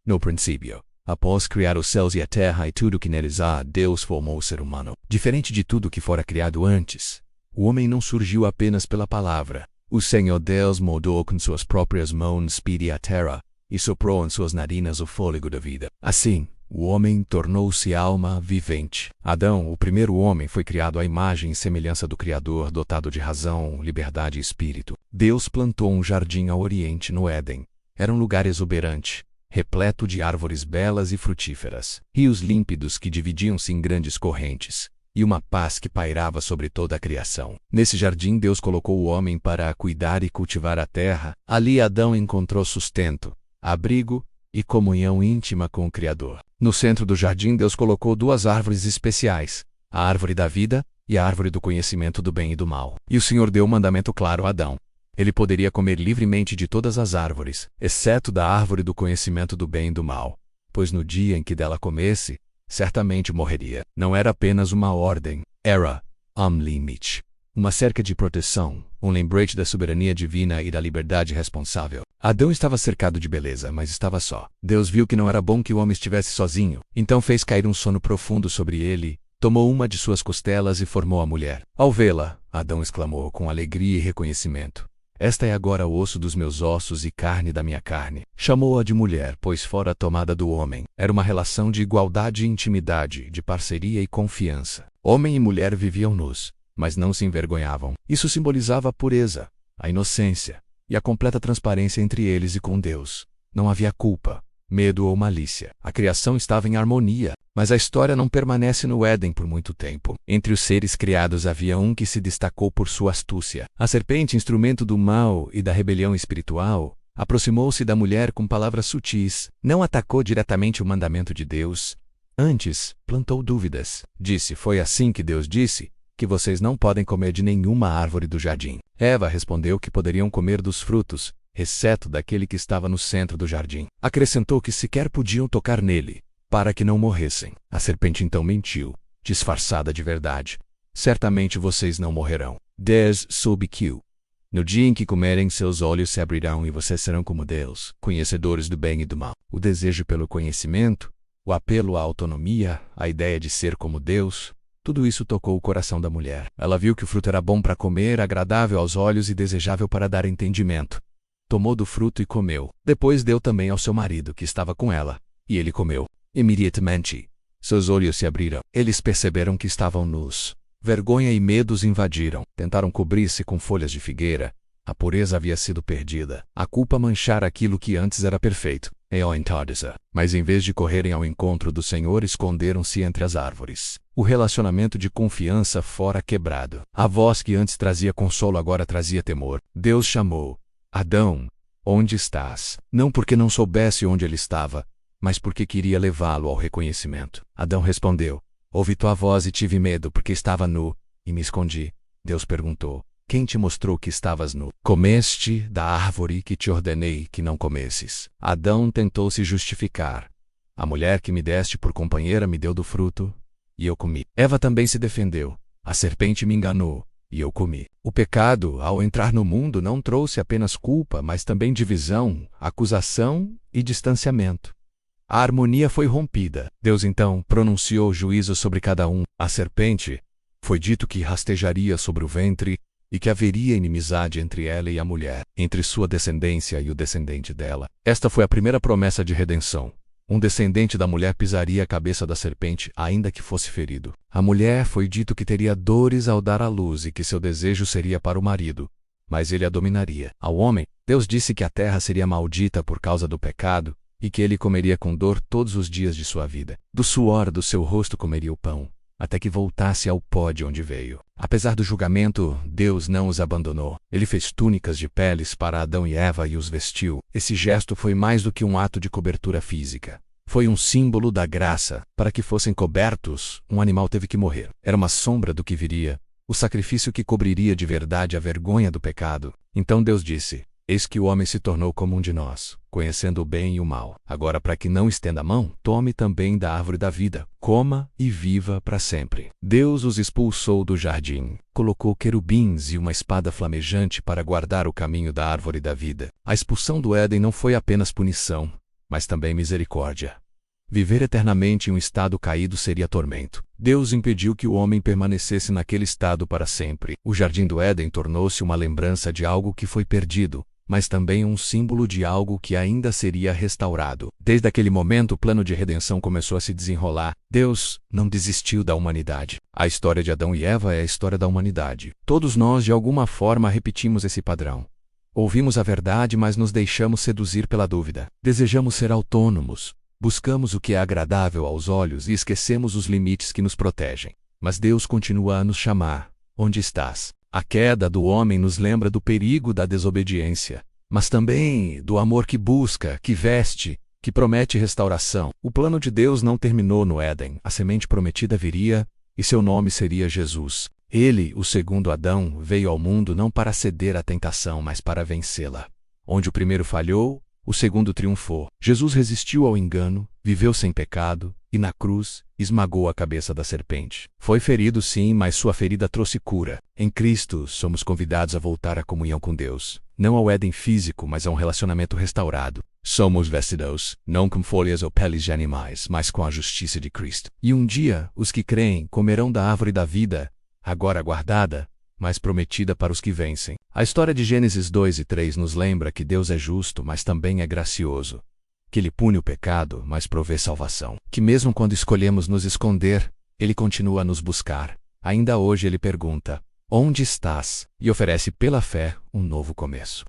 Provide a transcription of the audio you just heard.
No princípio, após criar os céus e a terra e tudo que neles há, Deus formou o ser humano. Diferente de tudo que fora criado antes, o homem não surgiu apenas pela palavra. O Senhor Deus moldou com suas próprias mãos espírito e a terra, e soprou em suas narinas o fôlego da vida. Assim, o homem tornou-se alma vivente. Adão, o primeiro homem, foi criado à imagem e semelhança do Criador, dotado de razão, liberdade e espírito. Deus plantou um jardim ao oriente, no Éden. Era um lugar exuberante, repleto de árvores belas e frutíferas, rios límpidos que dividiam-se em grandes correntes, e uma paz que pairava sobre toda a criação. Nesse jardim, Deus colocou o homem para cuidar e cultivar a terra. Ali Adão encontrou sustento, abrigo e comunhão íntima com o Criador. No centro do jardim, Deus colocou duas árvores especiais, a árvore da vida e a árvore do conhecimento do bem e do mal. E o Senhor deu um mandamento claro a Adão. Ele poderia comer livremente de todas as árvores, exceto da árvore do conhecimento do bem e do mal, pois no dia em que dela comesse, certamente morreria. Não era apenas uma ordem, era limite, uma cerca de proteção, um lembrete da soberania divina e da liberdade responsável. Adão estava cercado de beleza, mas estava só. Deus viu que não era bom que o homem estivesse sozinho, então fez cair um sono profundo sobre ele, tomou uma de suas costelas e formou a mulher. Ao vê-la, Adão exclamou com alegria e reconhecimento: "Esta é agora o osso dos meus ossos e carne da minha carne." Chamou-a de mulher, pois fora tomada do homem. Era uma relação de igualdade e intimidade, de parceria e confiança. Homem e mulher viviam nus, mas não se envergonhavam. Isso simbolizava a pureza, a inocência e a completa transparência entre eles e com Deus. Não havia culpa, medo ou malícia. A criação estava em harmonia, mas a história não permanece no Éden por muito tempo. Entre os seres criados havia um que se destacou por sua astúcia. A serpente, instrumento do mal e da rebelião espiritual, aproximou-se da mulher com palavras sutis. Não atacou diretamente o mandamento de Deus. Antes, plantou dúvidas. Disse: "Foi assim que Deus disse, que vocês não podem comer de nenhuma árvore do jardim." Eva respondeu que poderiam comer dos frutos, exceto daquele que estava no centro do jardim. Acrescentou que sequer podiam tocar nele, para que não morressem. A serpente então mentiu, disfarçada de verdade: "Certamente vocês não morrerão. Des soube que no dia em que comerem, seus olhos se abrirão e vocês serão como Deus, conhecedores do bem e do mal." O desejo pelo conhecimento, o apelo à autonomia, a ideia de ser como Deus, tudo isso tocou o coração da mulher. Ela viu que o fruto era bom para comer, agradável aos olhos e desejável para dar entendimento. Tomou do fruto e comeu. Depois deu também ao seu marido, que estava com ela, e ele comeu. Imediatamente, seus olhos se abriram. Eles perceberam que estavam nus. Vergonha e medo os invadiram. Tentaram cobrir-se com folhas de figueira. A pureza havia sido perdida. A culpa manchara aquilo que antes era perfeito. Mas em vez de correrem ao encontro do Senhor, esconderam-se entre as árvores. O relacionamento de confiança fora quebrado. A voz que antes trazia consolo agora trazia temor. Deus chamou: "Adão, onde estás?" Não porque não soubesse onde ele estava, mas porque queria levá-lo ao reconhecimento. Adão respondeu: "Ouvi tua voz e tive medo, porque estava nu, e me escondi." Deus perguntou: "Quem te mostrou que estavas nu? Comeste da árvore que te ordenei que não comesses." Adão tentou se justificar: "A mulher que me deste por companheira me deu do fruto, e eu comi." Eva também se defendeu: "A serpente me enganou, e eu comi." O pecado, ao entrar no mundo, não trouxe apenas culpa, mas também divisão, acusação e distanciamento. A harmonia foi rompida. Deus então pronunciou juízo sobre cada um. A serpente, foi dito que rastejaria sobre o ventre e que haveria inimizade entre ela e a mulher, entre sua descendência e o descendente dela. Esta foi a primeira promessa de redenção. Um descendente da mulher pisaria a cabeça da serpente, ainda que fosse ferido. A mulher foi dito que teria dores ao dar à luz e que seu desejo seria para o marido, mas ele a dominaria. Ao homem, Deus disse que a terra seria maldita por causa do pecado e que ele comeria com dor todos os dias de sua vida. Do suor do seu rosto comeria o pão, até que voltasse ao pó de onde veio. Apesar do julgamento, Deus não os abandonou. Ele fez túnicas de peles para Adão e Eva e os vestiu. Esse gesto foi mais do que um ato de cobertura física. Foi um símbolo da graça. Para que fossem cobertos, um animal teve que morrer. Era uma sombra do que viria, o sacrifício que cobriria de verdade a vergonha do pecado. Então Deus disse: "Eis que o homem se tornou como um de nós, conhecendo o bem e o mal. Agora, para que não estenda a mão, tome também da árvore da vida, coma e viva para sempre." Deus os expulsou do jardim. Colocou querubins e uma espada flamejante para guardar o caminho da árvore da vida. A expulsão do Éden não foi apenas punição, mas também misericórdia. Viver eternamente em um estado caído seria tormento. Deus impediu que o homem permanecesse naquele estado para sempre. O Jardim do Éden tornou-se uma lembrança de algo que foi perdido, mas também um símbolo de algo que ainda seria restaurado. Desde aquele momento, o plano de redenção começou a se desenrolar. Deus não desistiu da humanidade. A história de Adão e Eva é a história da humanidade. Todos nós, de alguma forma, repetimos esse padrão. Ouvimos a verdade, mas nos deixamos seduzir pela dúvida. Desejamos ser autônomos. Buscamos o que é agradável aos olhos e esquecemos os limites que nos protegem. Mas Deus continua a nos chamar. Onde estás? A queda do homem nos lembra do perigo da desobediência, mas também do amor que busca, que veste, que promete restauração. O plano de Deus não terminou no Éden. A semente prometida viria, e seu nome seria Jesus. Ele, o segundo Adão, veio ao mundo não para ceder à tentação, mas para vencê-la. Onde o primeiro falhou, o segundo triunfou. Jesus resistiu ao engano, viveu sem pecado, e na cruz, esmagou a cabeça da serpente. Foi ferido sim, mas sua ferida trouxe cura. Em Cristo, somos convidados a voltar à comunhão com Deus. Não ao Éden físico, mas a um relacionamento restaurado. Somos vestidos, não com folhas ou peles de animais, mas com a justiça de Cristo. E um dia, os que creem comerão da árvore da vida, agora guardada, mas prometida para os que vencem. A história de Gênesis 2 e 3 nos lembra que Deus é justo, mas também é gracioso. Que Ele pune o pecado, mas provê salvação. Que mesmo quando escolhemos nos esconder, Ele continua a nos buscar. Ainda hoje Ele pergunta, onde estás? E oferece pela fé um novo começo.